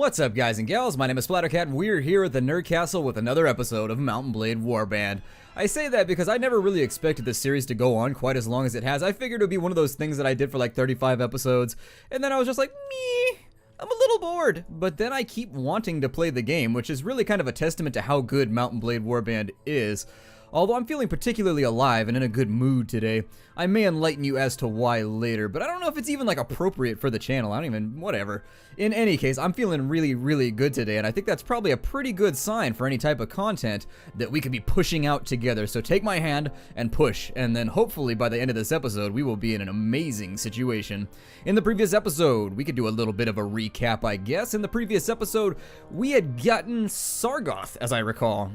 What's up, guys and gals? My name is Splattercat, and we're here at the Nerd Castle with another episode of Mount & Blade Warband. I say that because I never really expected this series to go on quite as long as it has. I figured it would be one of those things that I did for like 35 episodes, and then I was just like, meh, I'm a little bored. But then I keep wanting to play the game, which is really kind of a testament to how good Mount & Blade Warband is. Although I'm feeling particularly alive and in a good mood today. I may enlighten you as to why later, but I don't know if it's even like appropriate for the channel. I don't even, whatever. In any case, I'm feeling really good today, and I think that's probably a pretty good sign for any type of content that we could be pushing out together. So take my hand and push, and then hopefully by the end of this episode, we will be in an amazing situation. In the previous episode, we could do a little bit of a recap, I guess. In the previous episode, we had gotten Sargoth, as I recall.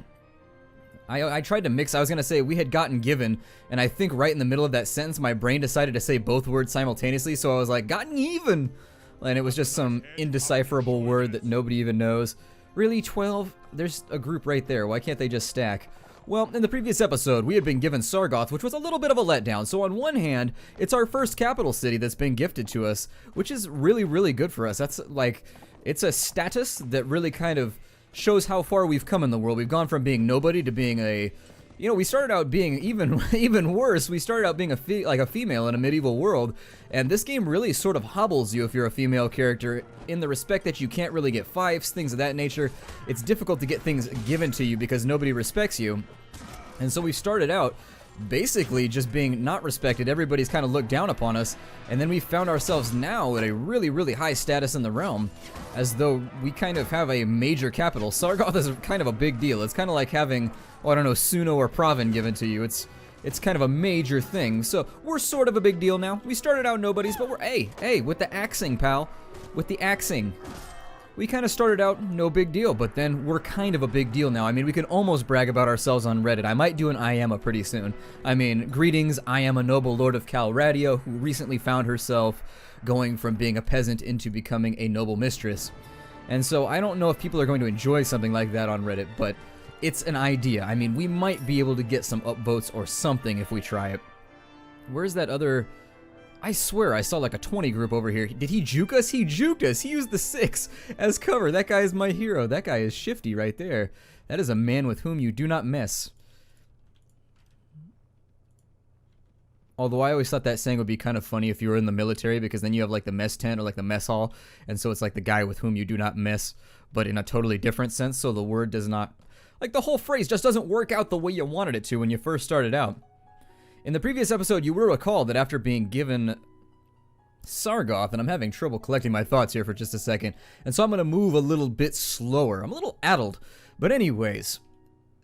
I tried to mix. I was going to say we had gotten given, and I think right in the middle of that sentence, my brain decided to say both words simultaneously, so I was like, gotten even! And it was just some indecipherable word that nobody even knows. Really, 12? There's a group right there. Why can't they just stack? Well, in the previous episode, we had been given Sargoth, which was a little bit of a letdown. So on one hand, it's our first capital city that's been gifted to us, which is really good for us. That's like, it's a status that really kind of shows how far we've come in the world. We've gone from being nobody to being a, you know, we started out being even worse. We started out being a female in a medieval world, and this game really sort of hobbles you if you're a female character in the respect that you can't really get fiefs, things of that nature. It's difficult to get things given to you because nobody respects you, and so we started out basically just being not respected. Everybody's kind of looked down upon us, and then we found ourselves now at a really high status in the realm, as though we kind of have a major capital. Sargoth is kind of a big deal. It's kind of like having, oh, I don't know, Suno or Pravin given to you. It's kind of a major thing. So we're sort of a big deal now. We started out nobodies, but we're, hey, with the axing, pal. With the axing. We kind of started out no big deal, but then we're kind of a big deal now. I mean, we can almost brag about ourselves on Reddit. I might do an I am a pretty soon. I mean, greetings, I am a noble lord of Calradia who recently found herself going from being a peasant into becoming a noble mistress. And so I don't know if people are going to enjoy something like that on Reddit, but it's an idea. I mean, we might be able to get some upvotes or something if we try it. Where's that other... I swear I saw like a 20 group over here. Did he juke us? He juked us. He used the 6 as cover. That guy is my hero. That guy is Shifty right there. That is a man with whom you do not mess. Although I always thought that saying would be kind of funny if you were in the military, because then you have like the mess tent or like the mess hall, and so it's like the guy with whom you do not mess, but in a totally different sense, so the word does not... Like the whole phrase just doesn't work out the way you wanted it to when you first started out. In the previous episode, you will recall that after being given Sargoth, and I'm having trouble collecting my thoughts here for just a second, and so I'm going to move a little bit slower. I'm a little addled. But anyways,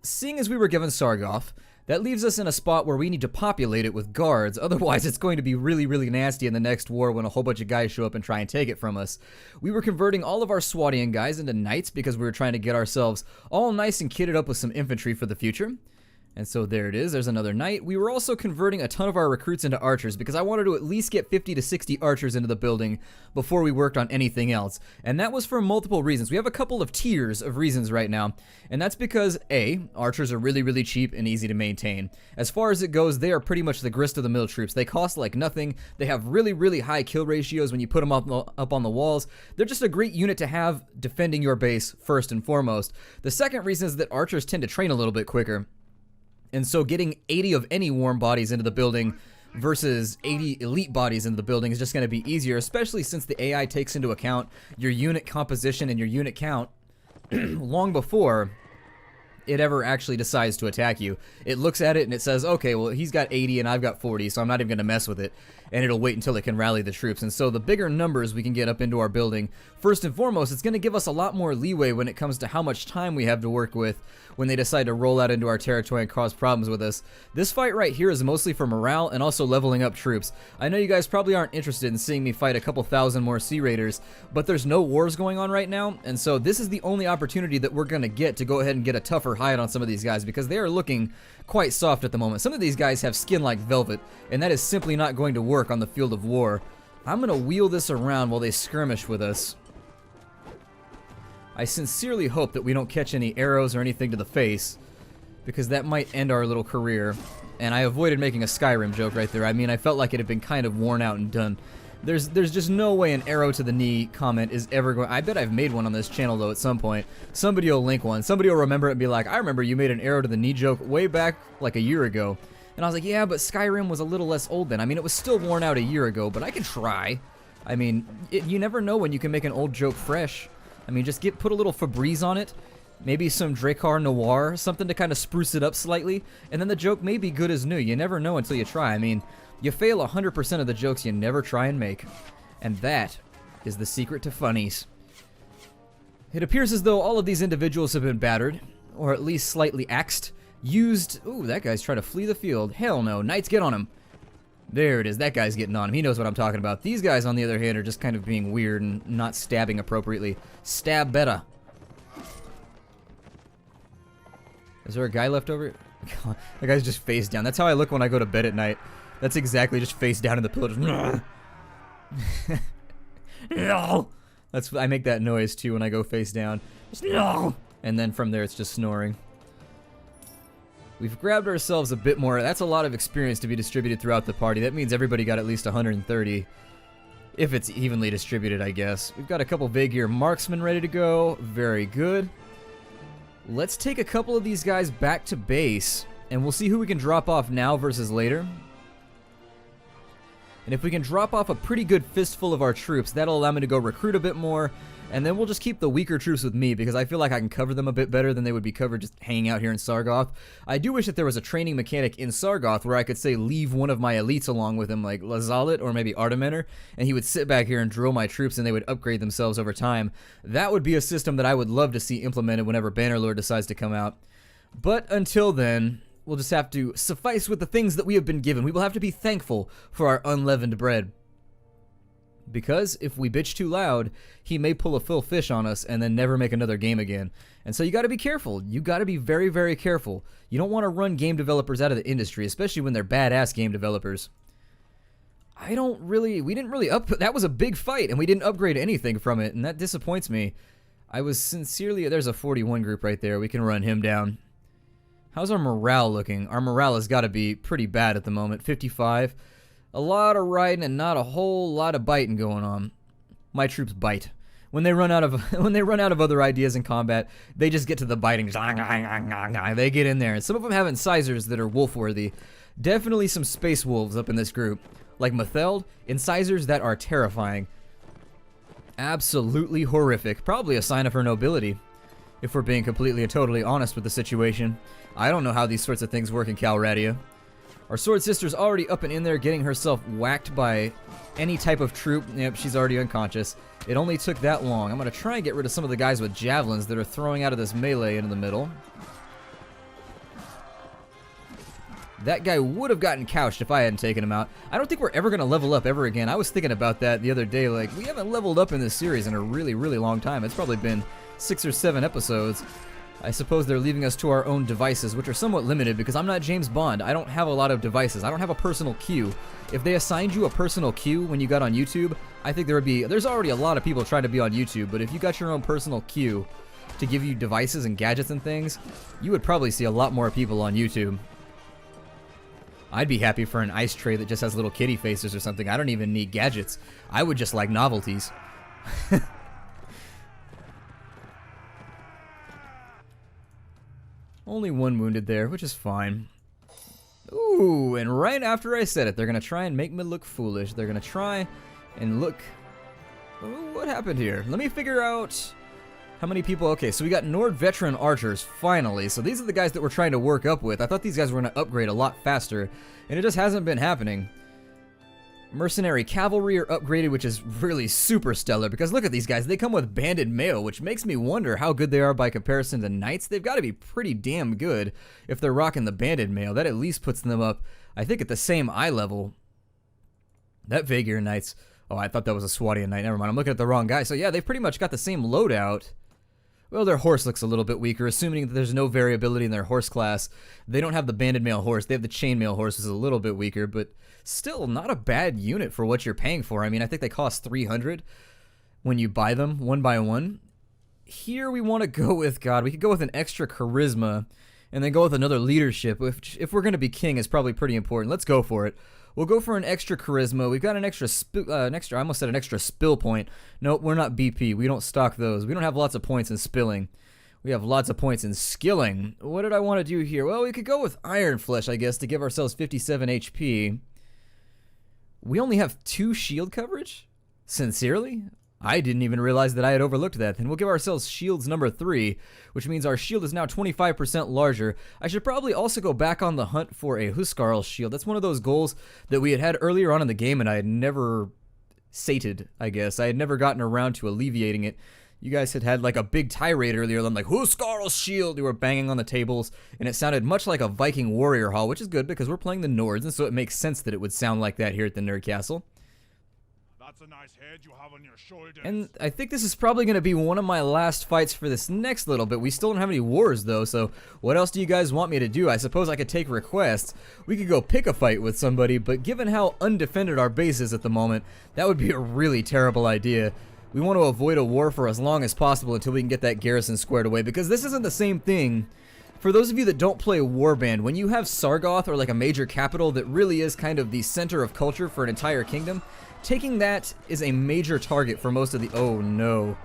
seeing as we were given Sargoth, that leaves us in a spot where we need to populate it with guards. Otherwise, it's going to be really nasty in the next war when a whole bunch of guys show up and try and take it from us. We were converting all of our Swadian guys into knights because we were trying to get ourselves all nice and kitted up with some infantry for the future. And so there it is, there's another knight. We were also converting a ton of our recruits into archers because I wanted to at least get 50 to 60 archers into the building before we worked on anything else. And that was for multiple reasons. We have a couple of tiers of reasons right now. And that's because, A, archers are really cheap and easy to maintain. As far as it goes, they are pretty much the grist of the mill troops. They cost like nothing. They have really high kill ratios when you put them up on the walls. They're just a great unit to have defending your base first and foremost. The second reason is that archers tend to train a little bit quicker. And so getting 80 of any warm bodies into the building versus 80 elite bodies into the building is just going to be easier, especially since the AI takes into account your unit composition and your unit count long before it ever actually decides to attack you. It looks at it and it says, okay, well, he's got 80 and I've got 40, so I'm not even going to mess with it. And it'll wait until it can rally the troops. And so the bigger numbers we can get up into our building, first and foremost, it's going to give us a lot more leeway when it comes to how much time we have to work with when they decide to roll out into our territory and cause problems with us. This fight right here is mostly for morale and also leveling up troops. I know you guys probably aren't interested in seeing me fight a couple thousand more Sea Raiders, but there's no wars going on right now, and so this is the only opportunity that we're going to get to go ahead and get a tougher hide on some of these guys because they are looking quite soft at the moment. Some of these guys have skin like velvet, and that is simply not going to work on the field of war. I'm going to wheel this around while they skirmish with us. I sincerely hope that we don't catch any arrows or anything to the face, because that might end our little career. And I avoided making a Skyrim joke right there. I mean, I felt like it had been kind of worn out and done. There's just no way an arrow to the knee comment is ever going. I bet I've made one on this channel though at some point. Somebody will link one. Somebody will remember it and be like, I remember you made an arrow to the knee joke way back like a year ago. And I was like, yeah, but Skyrim was a little less old then. I mean, it was still worn out a year ago, but I can try. I mean, you never know when you can make an old joke fresh. I mean, just put a little Febreze on it, maybe some Drakkar Noir, something to kind of spruce it up slightly, and then the joke may be good as new. You never know until you try. I mean, you fail 100% of the jokes you never try and make. And that is the secret to funnies. It appears as though all of these individuals have been battered, or at least slightly axed, used... Ooh, that guy's trying to flee the field. Hell no. Knights, get on him. There it is. That guy's getting on him. He knows what I'm talking about. These guys, on the other hand, are just kind of being weird and not stabbing appropriately. Stab better. Is there a guy left over? God, that guy's just face down. That's how I look when I go to bed at night. That's exactly just face down in the pillow. Just no. That's I make that noise too when I go face down. Just no. And then from there it's just snoring. We've grabbed ourselves a bit more. That's a lot of experience to be distributed throughout the party. That means everybody got at least 130. If it's evenly distributed, I guess. We've got a couple Vagear marksmen ready to go. Very good. Let's take a couple of these guys back to base, and we'll see who we can drop off now versus later. And if we can drop off a pretty good fistful of our troops, that'll allow me to go recruit a bit more, and then we'll just keep the weaker troops with me, because I feel like I can cover them a bit better than they would be covered just hanging out here in Sargoth. I do wish that there was a training mechanic in Sargoth where I could, say, leave one of my elites along with him, like Lazalit or maybe Artimener, and he would sit back here and drill my troops and they would upgrade themselves over time. That would be a system that I would love to see implemented whenever Bannerlord decides to come out. But until then, we'll just have to suffice with the things that we have been given. We will have to be thankful for our unleavened bread. Because if we bitch too loud, he may pull a full fish on us and then never make another game again. And so you gotta be careful. You gotta be very, very careful. You don't want to run game developers out of the industry, especially when they're badass game developers. We didn't really that was a big fight, and we didn't upgrade anything from it, and that disappoints me. I was sincerely, there's a 41 group right there. We can run him down. How's our morale looking? Our morale has got to be pretty bad at the moment. 55. A lot of riding and not a whole lot of biting going on. My troops bite. When they run out of other ideas in combat, they just get to the biting. They get in there. And some of them have incisors that are wolf-worthy. Definitely some space wolves up in this group. Like Matheld, incisors that are terrifying. Absolutely horrific. Probably a sign of her nobility, if we're being completely and totally honest with the situation. I don't know how these sorts of things work in Calradia. Our sword sister's already up and in there getting herself whacked by any type of troop. Yep, she's already unconscious. It only took that long. I'm going to try and get rid of some of the guys with javelins that are throwing out of this melee into the middle. That guy would have gotten couched if I hadn't taken him out. I don't think we're ever going to level up ever again. I was thinking about that the other day. Like, we haven't leveled up in this series in a really, really long time. It's probably been 6 or 7 episodes. I suppose they're leaving us to our own devices, which are somewhat limited because I'm not James Bond. I don't have a lot of devices. I don't have a personal queue. If they assigned you a personal queue when you got on YouTube, I think there's already a lot of people trying to be on YouTube, but if you got your own personal queue to give you devices and gadgets and things, you would probably see a lot more people on YouTube. I'd be happy for an ice tray that just has little kitty faces or something. I don't even need gadgets. I would just like novelties. Only one wounded there, which is fine. Ooh, and right after I said it, they're going to try and make me look foolish. They're going to try and look... Ooh, what happened here? Let me figure out how many people... Okay, so we got Nord veteran archers, finally. So these are the guys that we're trying to work up with. I thought these guys were going to upgrade a lot faster, and it just hasn't been happening. Mercenary cavalry are upgraded, which is really super stellar, because look at these guys. They come with banded mail, which makes me wonder how good they are by comparison to knights. They've got to be pretty damn good if they're rocking the banded mail. That at least puts them up, I think, at the same eye level. That Vagear knights... Oh, I thought that was a Swadian knight. Never mind, I'm looking at the wrong guy. So yeah, they've pretty much got the same loadout. Well, their horse looks a little bit weaker, assuming that there's no variability in their horse class. They don't have the banded mail horse. They have the chainmail horse, which is a little bit weaker, but still not a bad unit for what you're paying for. I mean, I think they cost 300 when you buy them one by one. Here we want to go with, God, we could go with an extra charisma and then go with another leadership, which, if we're going to be king, is probably pretty important. Let's go for it. We'll go for an extra charisma. We've got an extra, I almost said an extra spill point. Nope, we're not BP. We don't stock those. We don't have lots of points in spilling. We have lots of points in skilling. What did I want to do here? Well, we could go with Iron Flesh, I guess, to give ourselves 57 HP. We only have 2 shield coverage? Sincerely? I didn't even realize that I had overlooked that. Then we'll give ourselves shields number 3, which means our shield is now 25% larger. I should probably also go back on the hunt for a Huskarl shield. That's one of those goals that we had earlier on in the game, and I had never sated, I guess. I had never gotten around to alleviating it. You guys had like a big tirade earlier. I'm like, Huskarl's shield! You were banging on the tables, and it sounded much like a Viking warrior hall, which is good because we're playing the Nords, and so it makes sense that it would sound like that here at the Nerd Castle. That's a nice head you have on your shoulders. And I think this is probably going to be one of my last fights for this next little bit. We still don't have any wars, though, so what else do you guys want me to do? I suppose I could take requests. We could go pick a fight with somebody, but given how undefended our base is at the moment, that would be a really terrible idea. We want to avoid a war for as long as possible until we can get that garrison squared away, because this isn't the same thing. For those of you that don't play Warband, when you have Sargoth or like a major capital that really is kind of the center of culture for an entire kingdom, taking that is a major target for most of the... Oh no.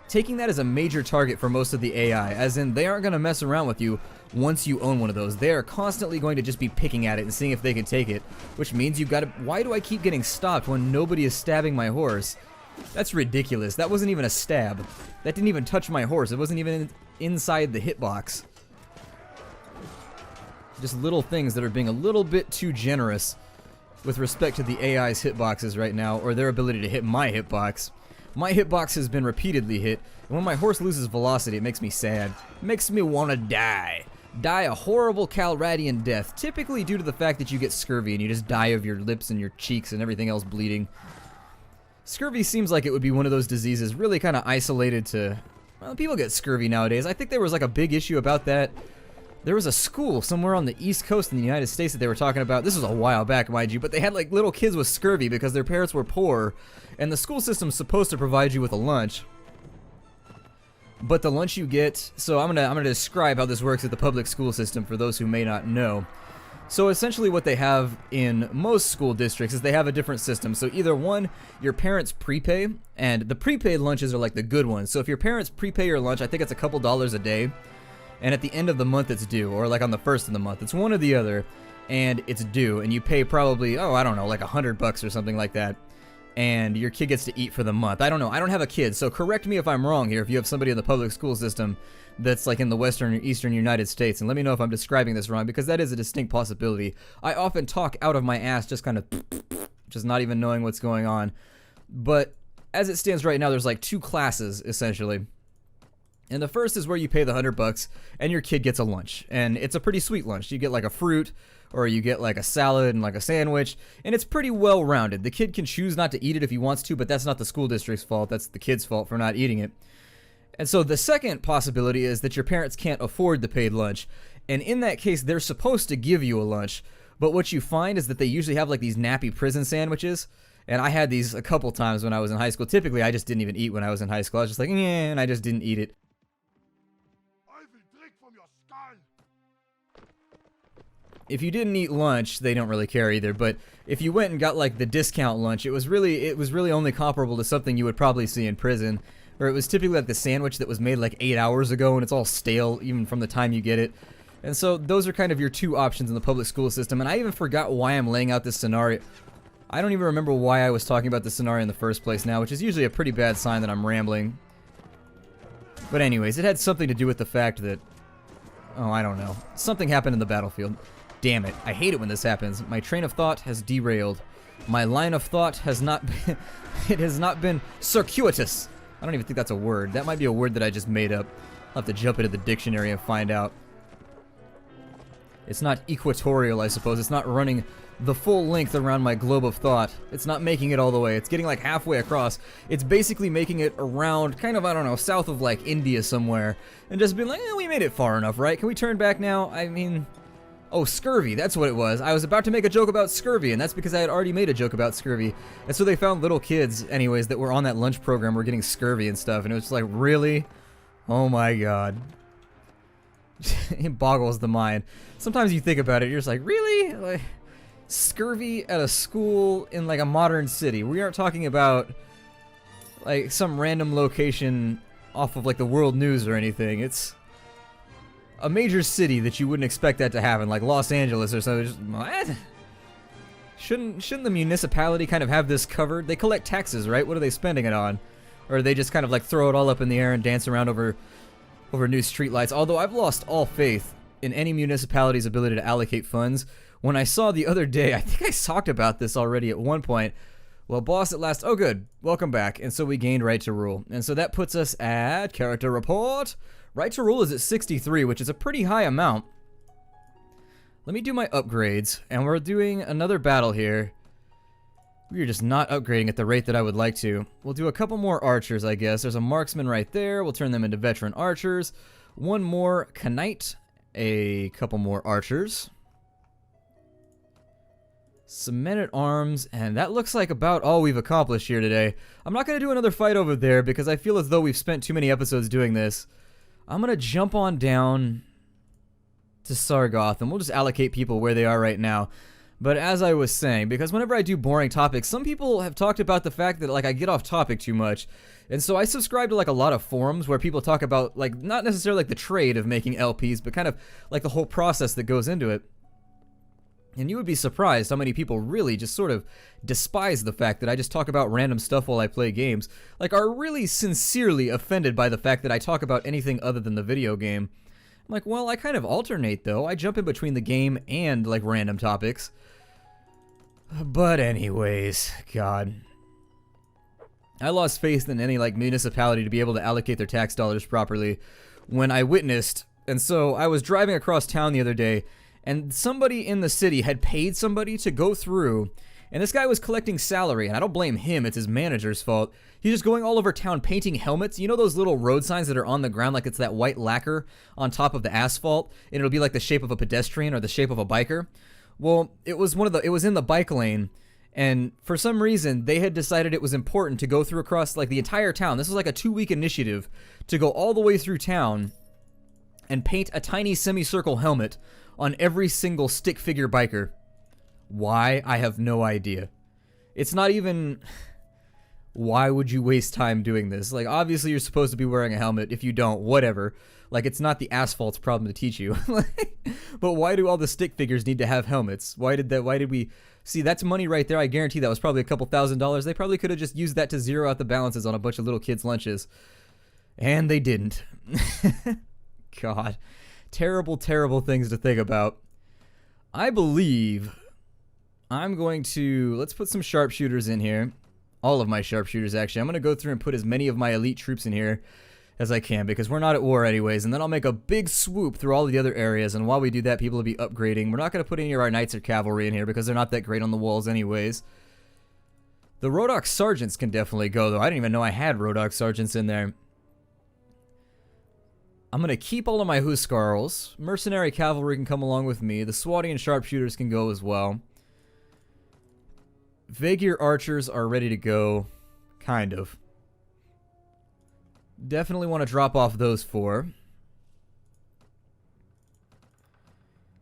Taking that is a major target for most of the AI, as in they aren't going to mess around with you once you own one of those. They are constantly going to just be picking at it and seeing if they can take it, which means you've got to... Why do I keep getting stopped when nobody is stabbing my horse? That's ridiculous. That wasn't even a stab. That didn't even touch my horse. It wasn't even inside the hitbox. Just little things that are being a little bit too generous with respect to the AI's hitboxes right now, or their ability to hit my hitbox. My hitbox has been repeatedly hit, and when my horse loses velocity, it makes me sad. It makes me want to die. Die a horrible Calradian death, typically due to the fact that you get scurvy and you just die of your lips and your cheeks and everything else bleeding. Scurvy seems like it would be one of those diseases really kind of isolated to... Well, people get scurvy nowadays. I think there was like a big issue about that. There was a school somewhere on the East Coast in the United States that they were talking about. This was a while back, mind you, but they had like little kids with scurvy because their parents were poor, and the school system's supposed to provide you with a lunch. But the lunch you get... So I'm gonna describe how this works at the public school system for those who may not know. So essentially what they have in most school districts is they have a different system. So either one, your parents prepay, and the prepaid lunches are like the good ones. So if your parents prepay your lunch, I think it's a couple dollars a day, and at the end of the month it's due, or like on the first of the month. It's one or the other, and it's due, and you pay probably, oh, I don't know, like $100 or something like that, and your kid gets to eat for the month. I don't know, I don't have a kid, so correct me if I'm wrong here if you have somebody in the public school system that's like in the western or eastern United States, and let me know if I'm describing this wrong, because that is a distinct possibility. I often talk out of my ass, just kind of just not even knowing what's going on. But as it stands right now, there's like 2 classes essentially. And the first is where you pay the $100 and your kid gets a lunch, and it's a pretty sweet lunch. You get like a fruit, or you get like a salad and like a sandwich, and it's pretty well rounded. The kid can choose not to eat it if he wants to, but that's not the school district's fault. That's the kid's fault for not eating it. And so the second possibility is that your parents can't afford the paid lunch, and in that case they're supposed to give you a lunch, but what you find is that they usually have like these nappy prison sandwiches, and I had these a couple times when I was in high school. Typically I just didn't even eat when I was in high school. I was just like, yeah, and I just didn't eat it. I will drink from your skull. If you didn't eat lunch, they don't really care either, but if you went and got like the discount lunch, it was really only comparable to something you would probably see in prison. Or it was typically like the sandwich that was made like 8 hours ago and it's all stale even from the time you get it. And so those are kind of your 2 options in the public school system. And I even forgot why I'm laying out this scenario. I don't even remember why I was talking about this scenario in the first place now, which is usually a pretty bad sign that I'm rambling. But anyways, it had something to do with the fact that... Oh, I don't know. Something happened in the battlefield. Damn it. I hate it when this happens. My train of thought has derailed. My line of thought has not been... It has not been circuitous. I don't even think that's a word. That might be a word that I just made up. I'll have to jump into the dictionary and find out. It's not equatorial, I suppose. It's not running the full length around my globe of thought. It's not making it all the way. It's getting like halfway across. It's basically making it around, kind of, I don't know, south of like India somewhere. And just being like, we made it far enough, right? Can we turn back now? I mean... Oh, scurvy, that's what it was. I was about to make a joke about scurvy, and that's because I had already made a joke about scurvy. And so they found little kids, anyways, that were on that lunch program were getting scurvy and stuff, and it was just like, really? Oh my god. It boggles the mind. Sometimes you think about it, you're just like, really? Like, scurvy at a school in like a modern city. We aren't talking about like some random location off of like the world news or anything. It's a major city that you wouldn't expect that to happen, like Los Angeles or something. Just, what? Shouldn't the municipality kind of have this covered? They collect taxes, right? What are they spending it on? Or they just kind of like throw it all up in the air and dance around over new streetlights? Although I've lost all faith in any municipality's ability to allocate funds. When I saw the other day, I think I talked about this already at one point. Well, boss at last, oh good, welcome back. And so we gained right to rule. And so that puts us at character report. Right to rule is at 63, which is a pretty high amount. Let me do my upgrades, and we're doing another battle here. We're just not upgrading at the rate that I would like to. We'll do a couple more archers, I guess. There's a marksman right there. We'll turn them into veteran archers. One more Knight. A couple more archers. Some men-at-arms, and that looks like about all we've accomplished here today. I'm not going to do another fight over there because I feel as though we've spent too many episodes doing this. I'm going to jump on down to Sargoth, and we'll just allocate people where they are right now. But as I was saying, because whenever I do boring topics, some people have talked about the fact that like I get off topic too much. And so I subscribe to like a lot of forums where people talk about like not necessarily like the trade of making LPs, but kind of like the whole process that goes into it. And you would be surprised how many people really just sort of despise the fact that I just talk about random stuff while I play games. Like are really sincerely offended by the fact that I talk about anything other than the video game. I'm like, well, I kind of alternate though. I jump in between the game and like random topics. But anyways, God. I lost faith in any like municipality to be able to allocate their tax dollars properly when I witnessed. And so I was driving across town the other day and somebody in the city had paid somebody to go through, and this guy was collecting salary, and I don't blame him, it's his manager's fault. He's just going all over town painting helmets. You know those little road signs that are on the ground, like it's that white lacquer on top of the asphalt, and it'll be like the shape of a pedestrian or the shape of a biker? Well, it was in the bike lane, and for some reason, they had decided it was important to go through across like the entire town. This was like a 2-week initiative to go all the way through town and paint a tiny semicircle helmet on every single stick figure biker. Why? I have no idea. It's not even... Why would you waste time doing this? Like, obviously you're supposed to be wearing a helmet. If you don't, whatever. Like, it's not the asphalt's problem to teach you. But why do all the stick figures need to have helmets? Why did we... See, that's money right there. I guarantee that was probably a couple $1,000s. They probably could have just used that to zero out the balances on a bunch of little kids' lunches. And they didn't. God. Terrible, terrible things to think about. I believe I'm going to... Let's put some sharpshooters in here. All of my sharpshooters, actually. I'm going to go through and put as many of my elite troops in here as I can, because we're not at war anyways, and then I'll make a big swoop through all of the other areas, and while we do that, people will be upgrading. We're not going to put any of our knights or cavalry in here, because they're not that great on the walls anyways. The Rodok sergeants can definitely go, though. I didn't even know I had Rodok sergeants in there. I'm going to keep all of my Huskarls. Mercenary cavalry can come along with me. The Swatian sharpshooters can go as well. Vaegier archers are ready to go. Kind of. Definitely want to drop off those 4.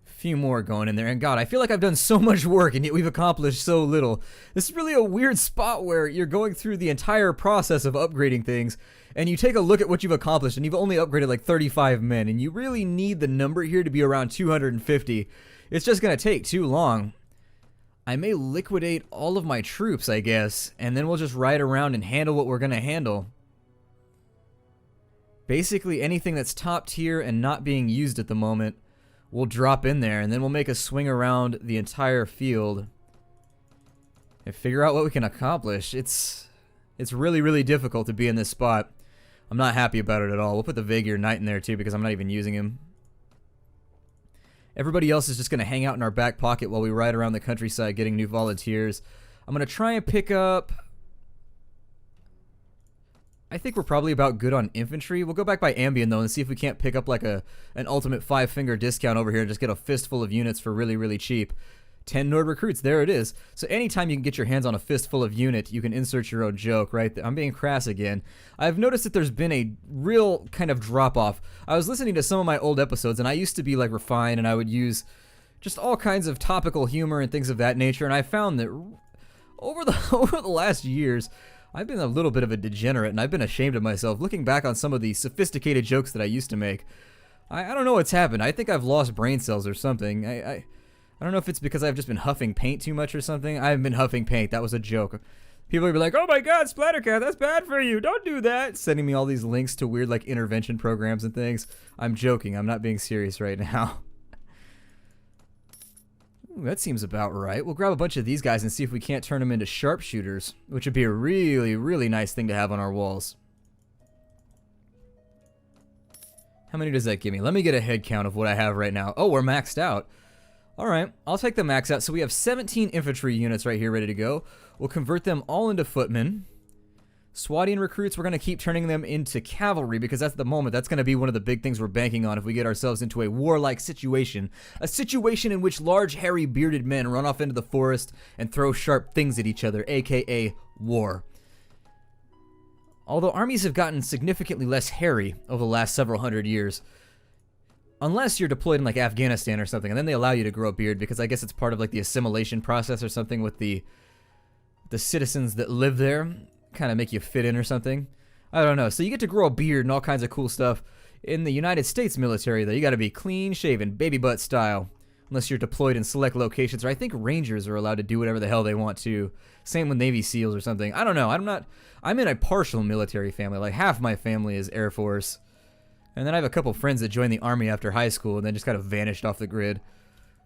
Few more going in there. And God, I feel like I've done so much work and yet we've accomplished so little. This is really a weird spot where you're going through the entire process of upgrading things and you take a look at what you've accomplished and you've only upgraded like 35 men, and you really need the number here to be around 250. It's just going to take too long. I may liquidate all of my troops, I guess, and then we'll just ride around and handle what we're going to handle. Basically anything that's top tier and not being used at the moment, we'll drop in there, and then we'll make a swing around the entire field and figure out what we can accomplish. It's really, really difficult to be in this spot. I'm not happy about it at all. We'll put the Vaegier Knight in there too because I'm not even using him. Everybody else is just going to hang out in our back pocket while we ride around the countryside getting new volunteers. I'm going to try and pick up... I think we're probably about good on infantry. We'll go back by Ambien though and see if we can't pick up like an ultimate 5-finger discount over here and just get a fistful of units for really, really cheap. 10 Nord recruits, there it is. So anytime you can get your hands on a fistful of unit, you can insert your own joke, right? I'm being crass again. I've noticed that there's been a real kind of drop-off. I was listening to some of my old episodes, and I used to be like refined, and I would use just all kinds of topical humor and things of that nature. And I found that over the last years, I've been a little bit of a degenerate, and I've been ashamed of myself looking back on some of the sophisticated jokes that I used to make. I don't know what's happened. I think I've lost brain cells or something. I don't know if it's because I've just been huffing paint too much or something. I haven't been huffing paint. That was a joke. People would be like, "Oh my God, Splattercat, that's bad for you. Don't do that." Sending me all these links to weird like intervention programs and things. I'm joking. I'm not being serious right now. Ooh, that seems about right. We'll grab a bunch of these guys and see if we can't turn them into sharpshooters, which would be a really, really nice thing to have on our walls. How many does that give me? Let me get a head count of what I have right now. Oh, we're maxed out. Alright, I'll take the max out. So we have 17 infantry units right here ready to go. We'll convert them all into footmen. Swatian recruits, we're going to keep turning them into cavalry because at the moment, that's going to be one of the big things we're banking on if we get ourselves into a warlike situation. A situation in which large, hairy, bearded men run off into the forest and throw sharp things at each other, aka war. Although armies have gotten significantly less hairy over the last several hundred years, unless you're deployed in like Afghanistan or something, and then they allow you to grow a beard because I guess it's part of like the assimilation process or something with the citizens that live there. Kind of make you fit in or something. I don't know. So you get to grow a beard and all kinds of cool stuff. In the United States military, though, you got to be clean shaven, baby butt style. Unless you're deployed in select locations, or I think Rangers are allowed to do whatever the hell they want to. Same with Navy SEALs or something. I don't know. I'm in a partial military family. Like half my family is Air Force. And then I have a couple friends that joined the Army after high school and then just kind of vanished off the grid.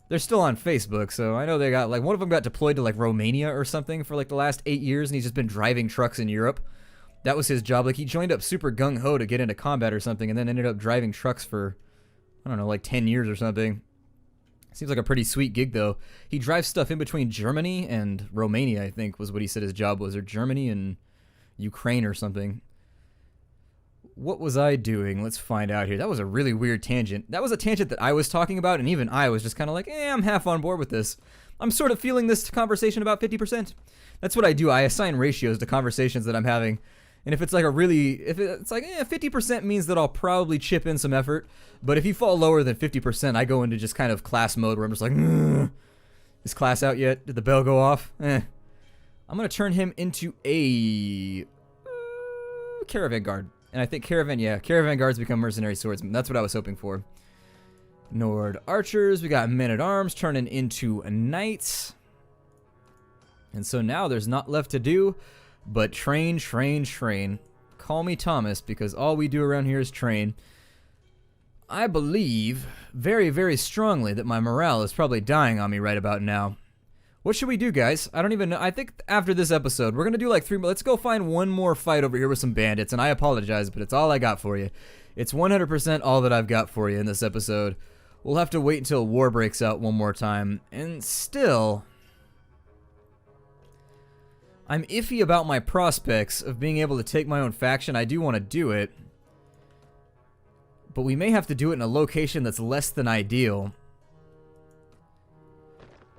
They're still on Facebook, so I know they got, like, one of them got deployed to, like, Romania or something for, like, the last 8 years, and he's just been driving trucks in Europe. That was his job. Like, he joined up super gung-ho to get into combat or something, and then ended up driving trucks for, I don't know, like 10 years or something. Seems like a pretty sweet gig, though. He drives stuff in between Germany and Romania, I think, was what he said his job was, or Germany and Ukraine or something. What was I doing? Let's find out here. That was a really weird tangent. That was a tangent that I was talking about, and even I was just kind of like, I'm half on board with this. I'm sort of feeling this conversation about 50%. That's what I do. I assign ratios to conversations that I'm having. And if it's like if it's like 50% means that I'll probably chip in some effort. But if you fall lower than 50%, I go into just kind of class mode where I'm just like, is class out yet? Did the bell go off? I'm going to turn him into a caravan guard. And I think caravan guards become mercenary swordsmen. That's what I was hoping for. Nord archers, we got men-at-arms turning into knights. And so now there's not left to do but train, train, train. Call me Thomas, because all we do around here is train. I believe very, very strongly that my morale is probably dying on me right about now. What should we do, guys? I don't even know. I think after this episode, we're going to do like 3 more. Let's go find one more fight over here with some bandits, and I apologize, but it's all I got for you. It's 100% all that I've got for you in this episode. We'll have to wait until war breaks out one more time, and still, I'm iffy about my prospects of being able to take my own faction. I do want to do it, but we may have to do it in a location that's less than ideal.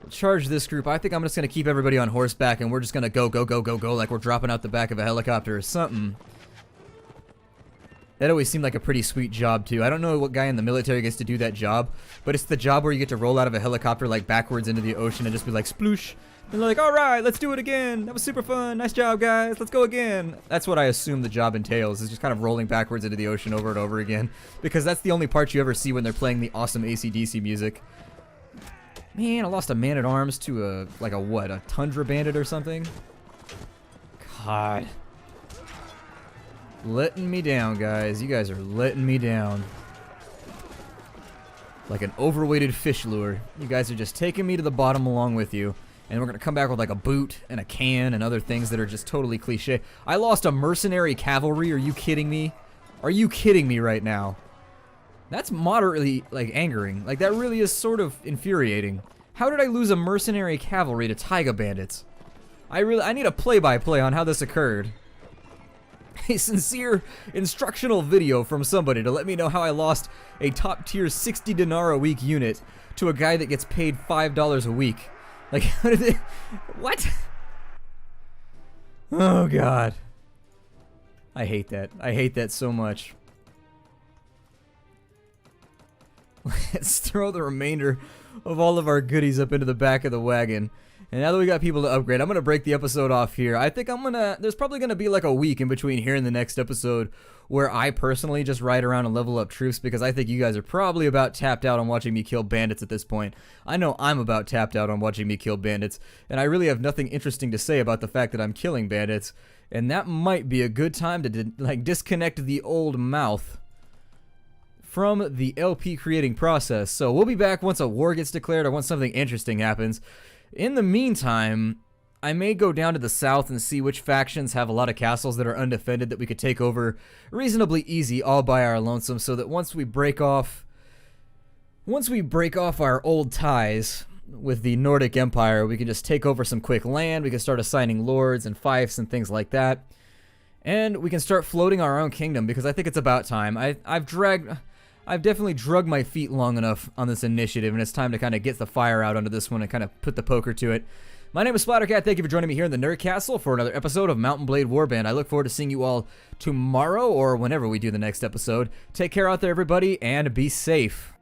Charge this group. I think I'm just going to keep everybody on horseback and we're just going to go like we're dropping out the back of a helicopter or something. That always seemed like a pretty sweet job too. I don't know what guy in the military gets to do that job, but it's the job where you get to roll out of a helicopter like backwards into the ocean and just be like sploosh. And they're like, alright, let's do it again. That was super fun. Nice job, guys. Let's go again. That's what I assume the job entails, is just kind of rolling backwards into the ocean over and over again. Because that's the only part you ever see when they're playing the awesome AC/DC music. Man, I lost a man-at-arms to a tundra bandit or something? God. Letting me down, guys. You guys are letting me down. Like an overweighted fish lure. You guys are just taking me to the bottom along with you. And we're going to come back with like a boot and a can and other things that are just totally cliche. I lost a mercenary cavalry. Are you kidding me? Are you kidding me right now? That's moderately, like, angering. Like, that really is sort of infuriating. How did I lose a mercenary cavalry to taiga bandits? I need a play-by-play on how this occurred. A sincere instructional video from somebody to let me know how I lost a top-tier 60 dinar a week unit to a guy that gets paid $5 a week. Like, how did it... What? Oh, God. I hate that. I hate that so much. Let's throw the remainder of all of our goodies up into the back of the wagon. And now that we got people to upgrade, I'm going to break the episode off here. I think there's probably going to be like a week in between here and the next episode where I personally just ride around and level up troops, because I think you guys are probably about tapped out on watching me kill bandits at this point. I know I'm about tapped out on watching me kill bandits, and I really have nothing interesting to say about the fact that I'm killing bandits. And that might be a good time to disconnect the old mouth from the LP creating process. So we'll be back once a war gets declared or once something interesting happens. In the meantime, I may go down to the south and see which factions have a lot of castles that are undefended that we could take over reasonably easy all by our lonesome, so that once we break off our old ties with the Nordic Empire, we can just take over some quick land, we can start assigning lords and fiefs and things like that, and we can start floating our own kingdom, because I think it's about time. I've definitely drugged my feet long enough on this initiative, and it's time to kind of get the fire out onto this one and kind of put the poker to it. My name is Splattercat. Thank you for joining me here in the Nerd Castle for another episode of Mount & Blade Warband. I look forward to seeing you all tomorrow or whenever we do the next episode. Take care out there, everybody, and be safe.